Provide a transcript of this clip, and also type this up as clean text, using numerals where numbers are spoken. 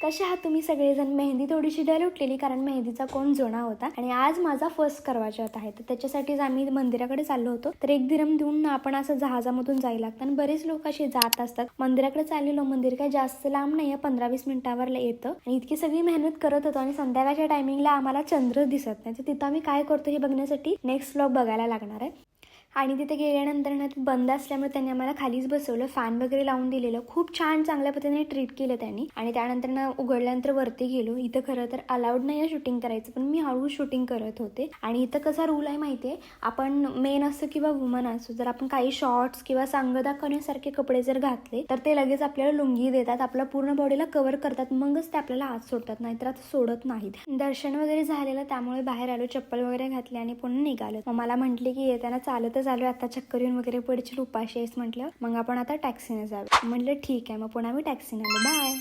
कशा आहात तुम्ही सगळेजण? मेहंदी थोडीशी डल उठलेली कारण मेहंदीचा कोण जुना होता आणि आज माझा फर्स्ट करवा चौथ आहे. तर त्याच्यासाठीच आम्ही मंदिराकडे चाललो होतो. तर 1 दिरम देऊन आपण असं जहाजामधून जायला लागतं आणि बरेच लोक असे जात असतात. मंदिराकडे चाललेलो. मंदिर काय जास्त लांब नाही आहे, 15-20 मिनिटावर येतं आणि इतकी सगळी मेहनत करत होतो आणि संध्याकाळच्या टायमिंगला आम्हाला चंद्र दिसत नाही. तर तिथं आम्ही काय करतो हे बघण्यासाठी नेक्स्ट व्लॉग बघायला लागणार आहे. आणि तिथे गेल्यानंतर ना ते बंद असल्यामुळे त्यांनी आम्हाला खालीच बसवलं, फॅन वगैरे लावून दिलेलं. खूप छान चांगल्या पद्धतीने ट्रीट केलं त्यांनी. आणि त्यानंतर ना उघडल्यानंतर वरती गेलो. इथं खरं तर अलाउड नाही आहे शूटिंग करायचं, पण मी हळू शूटिंग करत होते. आणि इथं कसा रूल आहे माहिती आहे, आपण मेन असो किंवा वुमन असो, जर आपण काही शॉर्ट्स किंवा सांग दाखवण्यासारखे कपडे जर घातले तर ते लगेच आपल्याला लुंगी देतात, आपल्या पूर्ण बॉडीला कव्हर करतात, मगच ते आपल्याला आत सोडतात, नाहीतर आता सोडत नाहीत. दर्शन वगैरे झालेलं, त्यामुळे बाहेर आलो, चप्पल वगैरे घातली आणि पुन्हा निघालो. मग मला म्हटले की येताना चालतच आलो, आता चक्कर येऊन वगैरे पडशील, उपाशी आहेस म्हटलं, मग आपण आता टॅक्सीने जाऊ. म्हटलं ठीक आहे. मग पुन्हा मी टॅक्सीने आलो. बाय.